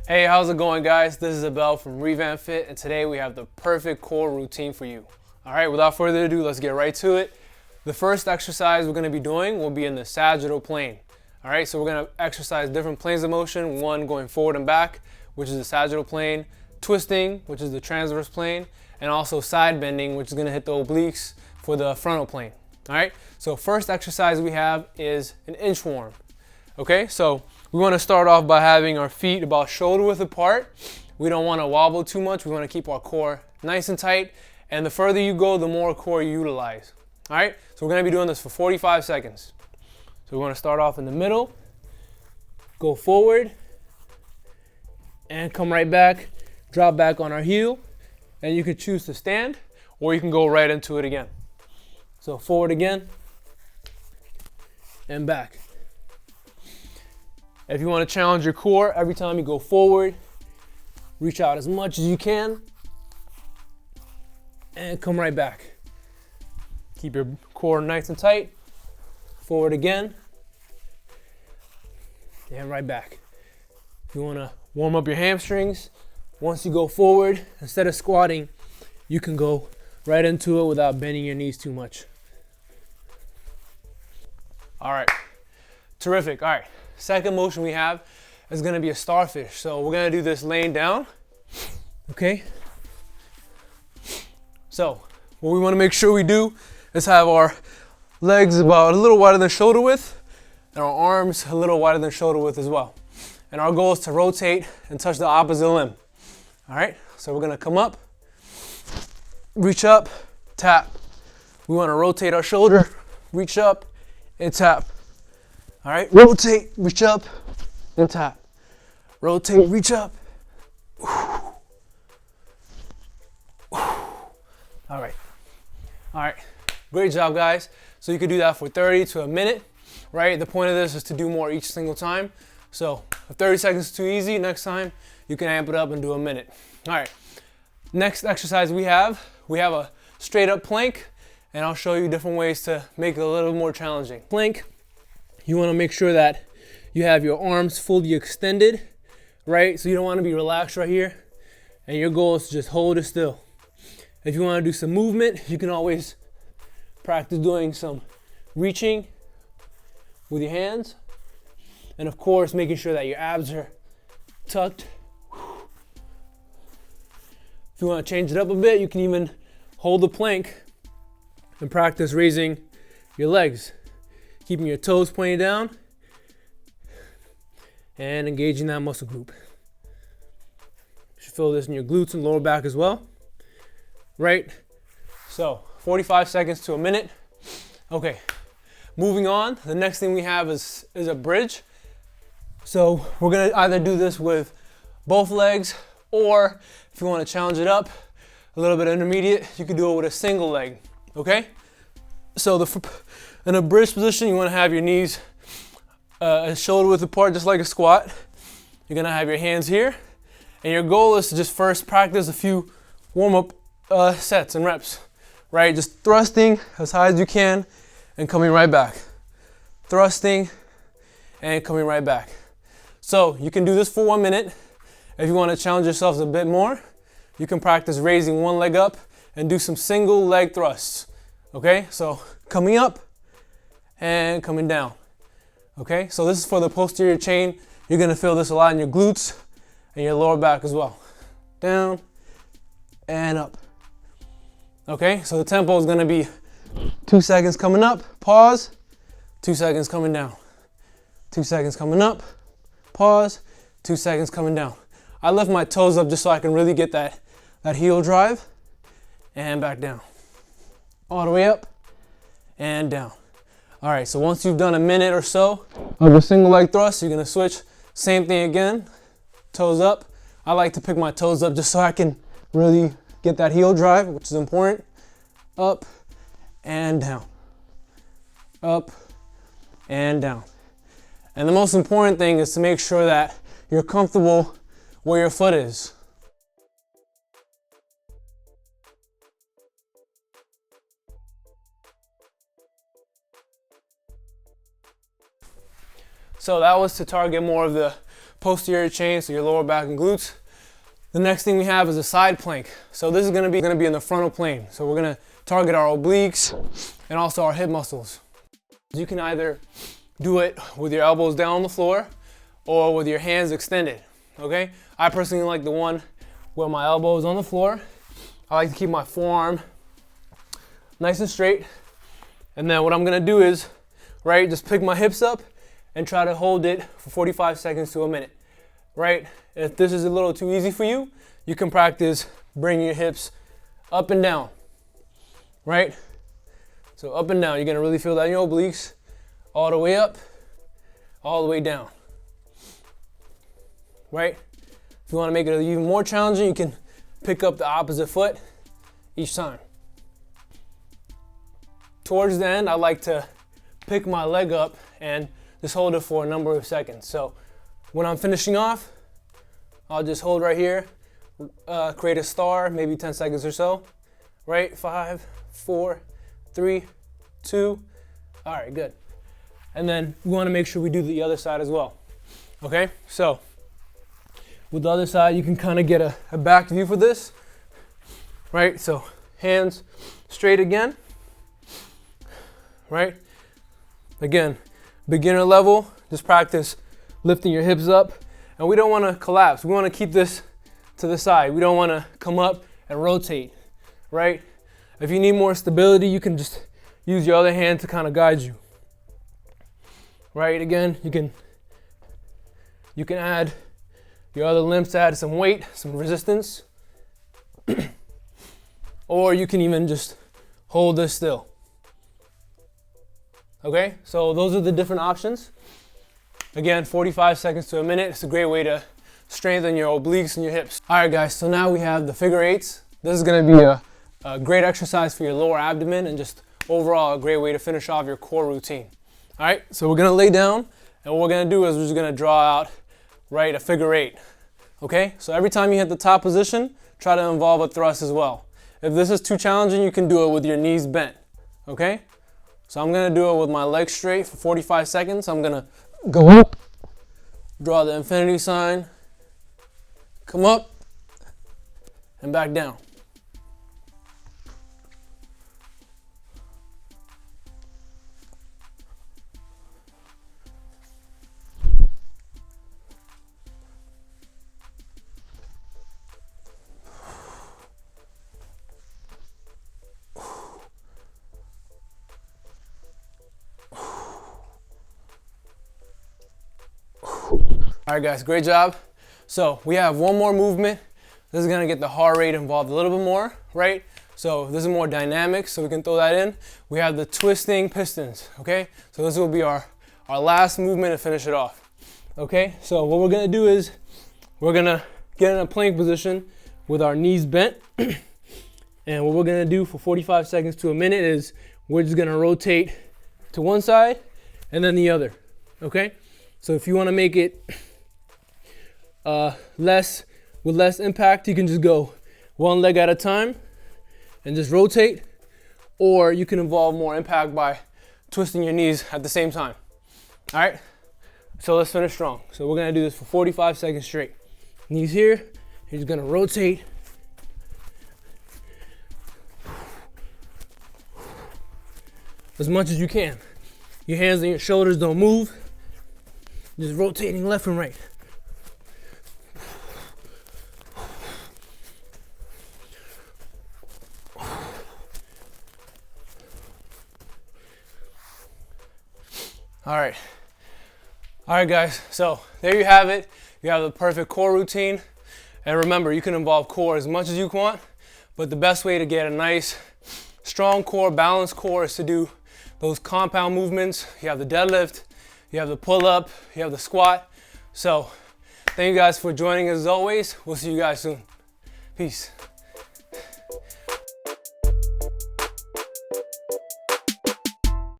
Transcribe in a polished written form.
Hey, how's it going, guys? This is Abel from Revamp Fit, and today we have the perfect core routine for you. All right, without further ado, let's get right to it. The first exercise we're going to be doing will be in the sagittal plane. All right, so we're going to exercise different planes of motion, one going forward and back, which is the sagittal plane, twisting, which is the transverse plane, and also side bending, which is going to hit the obliques for the frontal plane. All right, so first exercise we have is an inchworm. Okay, so we want to start off by having our feet about shoulder width apart. We don't want to wobble too much. We want to keep our core nice and tight. And the further you go, the more core you utilize. All right, so we're going to be doing this for 45 seconds. So we want to start off in the middle, go forward, and come right back, drop back on our heel. And you can choose to stand, or you can go right into it again. So forward again, and back. If you want to challenge your core, every time you go forward, reach out as much as you can and come right back. Keep your core nice and tight. Forward again and right back. If you want to warm up your hamstrings, once you go forward, instead of squatting, you can go right into it without bending your knees too much. All right, terrific. All right. Second motion we have is going to be a starfish. So we're going to do this laying down. Okay. So what we want to make sure we do is have our legs about a little wider than shoulder width and our arms a little wider than shoulder width as well. And our goal is to rotate and touch the opposite limb. All right. So we're going to come up, reach up, tap. We want to rotate our shoulder, reach up, and tap. All right, rotate, reach up, and tap. Rotate, reach up. All right, great job, guys. So you could do that for 30 to a minute, right? The point of this is to do more each single time. So if 30 seconds is too easy, next time you can amp it up and do a minute. All right, next exercise we have a straight up plank, and I'll show you different ways to make it a little more challenging. Plank. You want to make sure that you have your arms fully extended, right? So you don't want to be relaxed right here. And your goal is to just hold it still. If you want to do some movement, you can always practice doing some reaching with your hands. And of course, making sure that your abs are tucked. If you want to change it up a bit, you can even hold the plank and practice raising your legs. Keeping your toes pointed down and engaging that muscle group. You should feel this in your glutes and lower back as well. Right? So 45 seconds to a minute. Okay, moving on. The next thing we have is a bridge. So we're gonna either do this with both legs, or if you want to challenge it up a little bit intermediate, you can do it with a single leg. Okay? So in a bridge position, you want to have your knees shoulder width apart, just like a squat. You're going to have your hands here. And your goal is to just first practice a few warm-up sets and reps, right? Just thrusting as high as you can and coming right back. Thrusting and coming right back. So you can do this for 1 minute. If you want to challenge yourselves a bit more, you can practice raising one leg up and do some single leg thrusts. Okay, so coming up and coming down. Okay, so this is for the posterior chain. You're gonna feel this a lot in your glutes and your lower back as well. Down and up. Okay, so the tempo is gonna be 2 seconds coming up, pause, 2 seconds coming down. 2 seconds coming up, pause, 2 seconds coming down. I lift my toes up just so I can really get that heel drive, and back down. All the way up and down. All right, so once you've done a minute or so of a single leg thrust, you're gonna switch. Same thing again, toes up. I like to pick my toes up just so I can really get that heel drive, which is important. Up and down. Up and down. And the most important thing is to make sure that you're comfortable where your foot is. So that was to target more of the posterior chain, so your lower back and glutes. The next thing we have is a side plank. So this is gonna be in the frontal plane. So we're gonna target our obliques and also our hip muscles. You can either do it with your elbows down on the floor or with your hands extended, okay? I personally like the one where my elbow is on the floor. I like to keep my forearm nice and straight. And then what I'm gonna do is, right, just pick my hips up and try to hold it for 45 seconds to a minute, right? If this is a little too easy for you, you can practice bringing your hips up and down, right? So up and down, you're gonna really feel that in your obliques, all the way up, all the way down, right? If you wanna make it even more challenging, you can pick up the opposite foot each time. Towards the end, I like to pick my leg up and just hold it for a number of seconds. So when I'm finishing off, I'll just hold right here, create a star, maybe 10 seconds or so, right? 5, 4, 3, 2, all right, good. And then we wanna make sure we do the other side as well, okay? So with the other side, you can kind of get a back view for this, right? So hands straight again, right? Again, beginner level, just practice lifting your hips up. And we don't wanna collapse. We wanna keep this to the side. We don't wanna come up and rotate, right? If you need more stability, you can just use your other hand to kind of guide you. Right, again, you can add your other limbs to add some weight, some resistance. Or you can even just hold this still. Okay, so those are the different options. Again, 45 seconds to a minute. It's a great way to strengthen your obliques and your hips. All right, guys, so now we have the figure eights. This is gonna be a great exercise for your lower abdomen and just overall a great way to finish off your core routine. All right, so we're gonna lay down, and what we're gonna do is we're just gonna draw out, right, a figure eight. Okay, so every time you hit the top position, try to involve a thrust as well. If this is too challenging, you can do it with your knees bent, okay? So I'm gonna do it with my legs straight for 45 seconds. I'm gonna go up, draw the infinity sign, come up, and back down. All right, guys, great job. So we have one more movement. This is gonna get the heart rate involved a little bit more, right? So this is more dynamic, so we can throw that in. We have the twisting pistons, okay? So this will be our last movement to finish it off, okay? So what we're gonna do is we're gonna get in a plank position with our knees bent. And what we're gonna do for 45 seconds to a minute is we're just gonna rotate to one side and then the other, okay? So if you wanna make it with less impact, you can just go one leg at a time and just rotate, or you can involve more impact by twisting your knees at the same time. All right, so let's finish strong. So we're gonna do this for 45 seconds straight. Knees here, you're just gonna rotate. As much as you can. Your hands and your shoulders don't move. Just rotating left and right. All right, guys, so there you have it. You have the perfect core routine. And remember, you can involve core as much as you want, but the best way to get a nice, strong core, balanced core is to do those compound movements. You have the deadlift, you have the pull-up, you have the squat. So thank you guys for joining as always. We'll see you guys soon. Peace.